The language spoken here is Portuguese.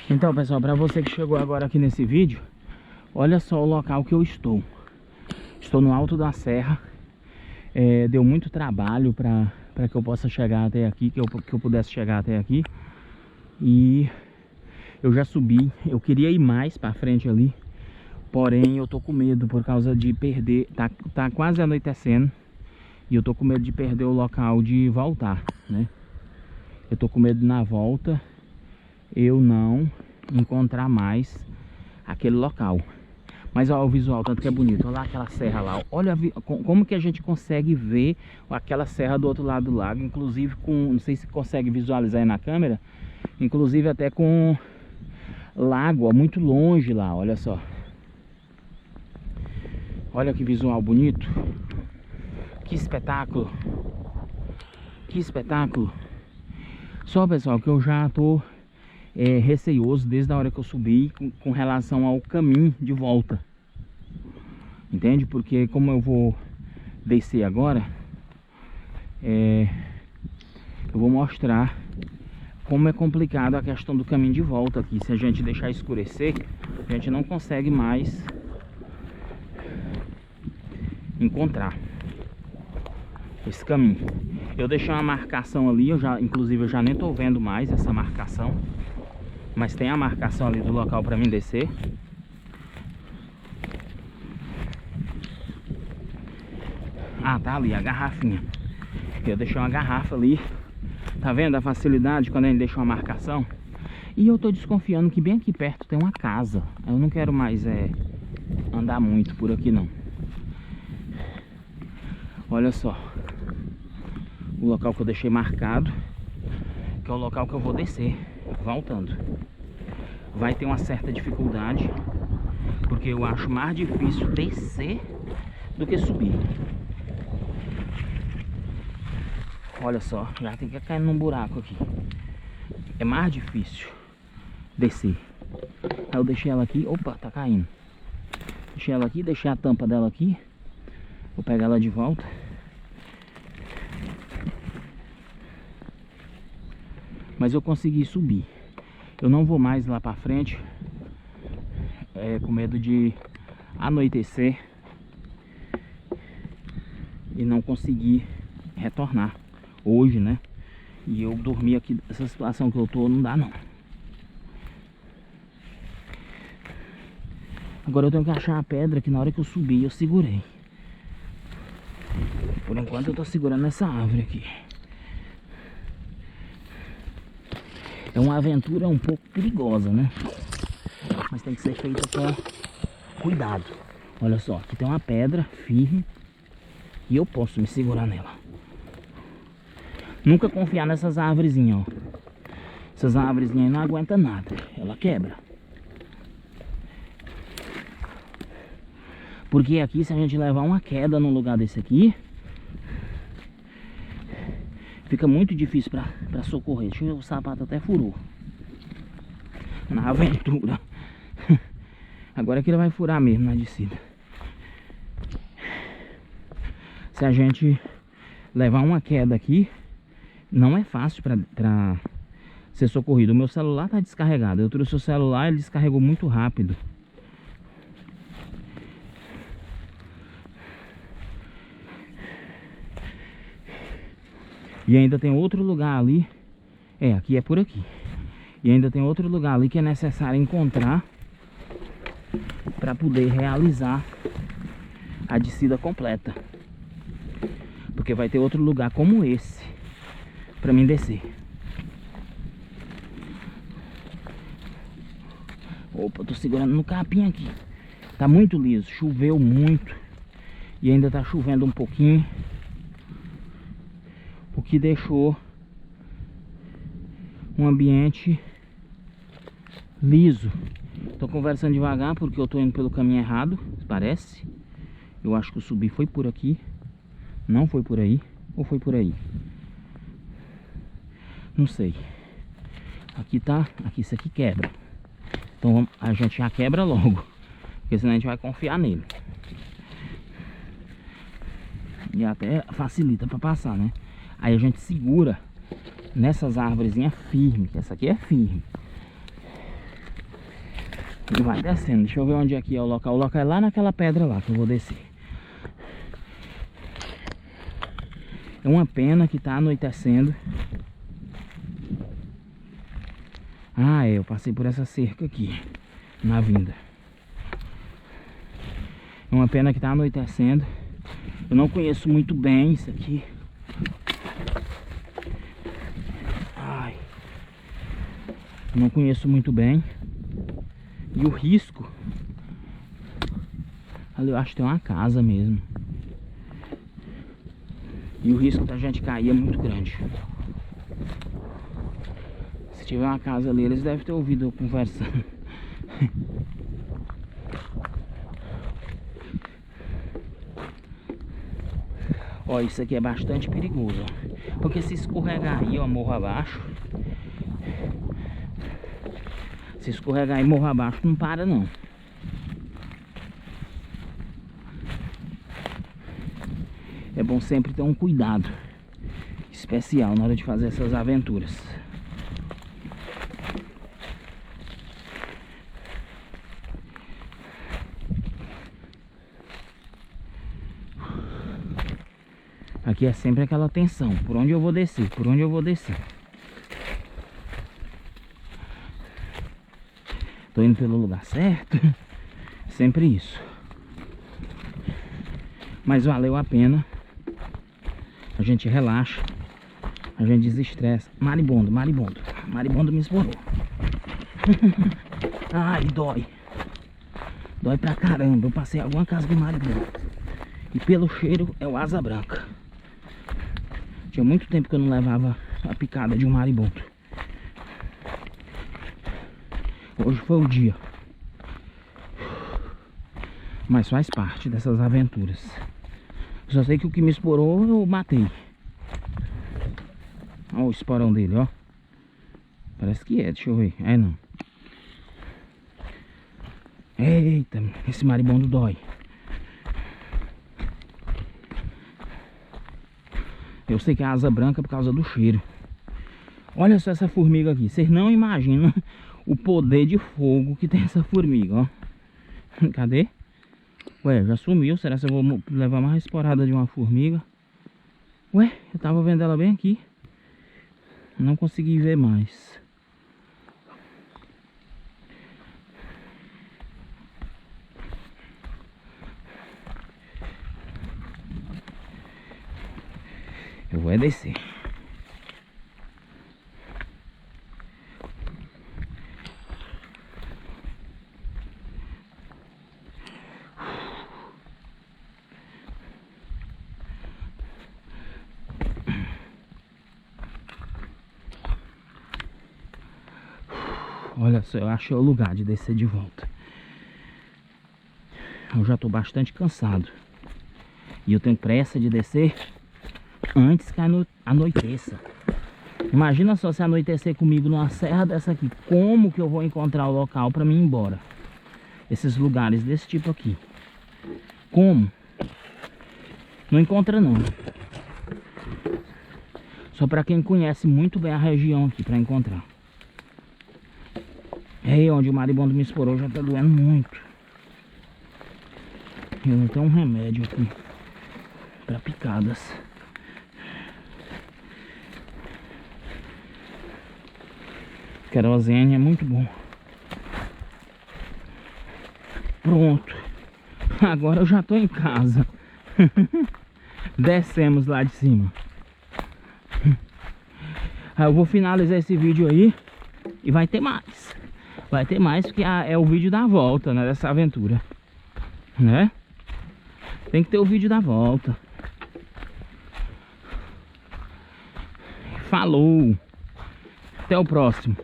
Então, pessoal, para você que chegou agora aqui nesse vídeo, olha só o local que eu estou. Estou no alto da serra. Deu muito trabalho para que eu possa chegar até aqui, que eu pudesse chegar até aqui. E eu já subi. Eu queria ir mais para frente ali, porém eu tô com medo por causa de perder. Tá quase anoitecendo e eu tô com medo de perder o local de voltar, né? Eu tô com medo na volta eu não encontrar mais aquele local. Mas olha o visual, tanto que é bonito. Olha lá aquela serra lá. Olha como que a gente consegue ver aquela serra do outro lado do lago. Inclusive com, não sei se consegue visualizar aí na câmera, inclusive até com lago, ó, muito longe lá, olha só. Olha que visual bonito. Que espetáculo. Que espetáculo. Só, pessoal, que eu já tô receioso desde a hora que eu subi com relação ao caminho de volta. Entende? Porque como eu vou descer agora, eu vou mostrar como é complicado a questão do caminho de volta aqui. Se a gente deixar escurecer, a gente não consegue mais encontrar esse caminho. Eu deixei uma marcação ali, inclusive eu já nem tô vendo mais essa marcação, mas tem a marcação ali do local para mim descer. Ah, tá ali a garrafinha. Eu deixei uma garrafa ali. Tá vendo a facilidade quando a gente deixa uma marcação? E eu tô desconfiando que bem aqui perto tem uma casa. Eu não quero mais andar muito por aqui não. Olha só o local que eu deixei marcado, que é o local que eu vou descer voltando. Vai ter uma certa dificuldade, porque eu acho mais difícil descer do que subir. Olha só, já tem que cair num buraco aqui. É mais difícil descer. Aí eu deixei ela aqui. Opa, tá caindo. Deixei ela aqui, deixei a tampa dela aqui. Vou pegar ela de volta. Mas eu consegui subir. Eu não vou mais lá pra frente, com medo de anoitecer e não conseguir retornar hoje, né? E eu dormir aqui, essa situação que eu tô, não dá não. Agora eu tenho que achar a pedra que na hora que eu subi eu segurei. Por enquanto eu tô segurando essa árvore aqui. É uma aventura um pouco perigosa, né? Mas tem que ser feita com cuidado. Olha só, aqui tem uma pedra firme e eu posso me segurar nela. Nunca confiar nessas árvorezinhas, ó. Essas árvorezinhas não aguentam nada, ela quebra. Porque aqui, se a gente levar uma queda num lugar desse aqui, fica muito difícil pra socorrer. Deixa eu ver, o sapato até furou na aventura. Agora que ele vai furar mesmo na descida. Se a gente levar uma queda aqui, não é fácil pra ser socorrido. O meu celular tá descarregado. Eu trouxe o celular, ele descarregou muito rápido. E ainda tem outro lugar ali. Aqui é por aqui. E ainda tem outro lugar ali que é necessário encontrar para poder realizar a descida completa. Porque vai ter outro lugar como esse para mim descer. Opa, tô segurando no capim aqui. Tá muito liso, choveu muito. E ainda tá chovendo um pouquinho, o que deixou um ambiente liso. Tô conversando devagar porque eu tô indo pelo caminho errado, parece. Eu acho que eu subi foi por aqui. Não foi por aí. Ou foi por aí? Não sei. Aqui tá. Aqui, isso aqui quebra. Então a gente já quebra logo, porque senão a gente vai confiar nele. E até facilita para passar, né? Aí a gente segura nessas árvorezinhas firmes, que essa aqui é firme. E vai descendo. Deixa eu ver onde é que é o local. O local é lá naquela pedra lá que eu vou descer. É uma pena que tá anoitecendo. Ah, eu passei por essa cerca aqui na vinda. É uma pena que tá anoitecendo. Eu não conheço muito bem isso aqui. Ai. Não conheço muito bem. E o risco... Ali eu acho que tem uma casa mesmo. E o risco da gente cair é muito grande. Se tiver uma casa ali, eles devem ter ouvido eu conversando. Ó, isso aqui é bastante perigoso, ó. Porque se escorregar aí, ó, morro abaixo. Se escorregar aí, morro abaixo, não para não. É bom sempre ter um cuidado especial na hora de fazer essas aventuras. Aqui é sempre aquela tensão. Por onde eu vou descer? Por onde eu vou descer? Tô indo pelo lugar certo? Sempre isso. Mas valeu a pena. A gente relaxa. A gente desestressa. Maribondo, maribondo. Maribondo me explorou. Ai, dói. Dói pra caramba. Eu passei alguma casa de maribondo. E pelo cheiro é o asa branca. Tinha muito tempo que eu não levava a picada de um maribondo. Hoje foi o dia. Mas faz parte dessas aventuras. Só sei que o que me esporou eu matei. Olha o esporão dele, ó. Parece que é, deixa eu ver. É não. Eita, esse maribondo dói. Eu sei que é asa branca por causa do cheiro. Olha só essa formiga aqui. Vocês não imaginam o poder de fogo que tem essa formiga, ó. Cadê? Ué, já sumiu. Será que eu vou levar mais esporada de uma formiga? Ué, eu tava vendo ela bem aqui. Não consegui ver mais. Eu vou descer. Olha só, eu achei o lugar de descer de volta. Eu já tô bastante cansado. E eu tenho pressa de descer antes que anoiteça. Imagina só se anoitecer comigo numa serra dessa aqui. Como que eu vou encontrar o local para mim ir embora? Esses lugares desse tipo aqui. Como? Não encontra não. Só para quem conhece muito bem a região aqui para encontrar. É onde o maribondo me esporou já tá doendo muito. Eu não tenho um remédio aqui para picadas. Querosene é muito bom. Pronto. Agora eu já tô em casa. Descemos lá de cima. Aí eu vou finalizar esse vídeo aí. E vai ter mais. Vai ter mais porque é o vídeo da volta, né? Dessa aventura, né? Tem que ter o vídeo da volta. Falou. Até o próximo.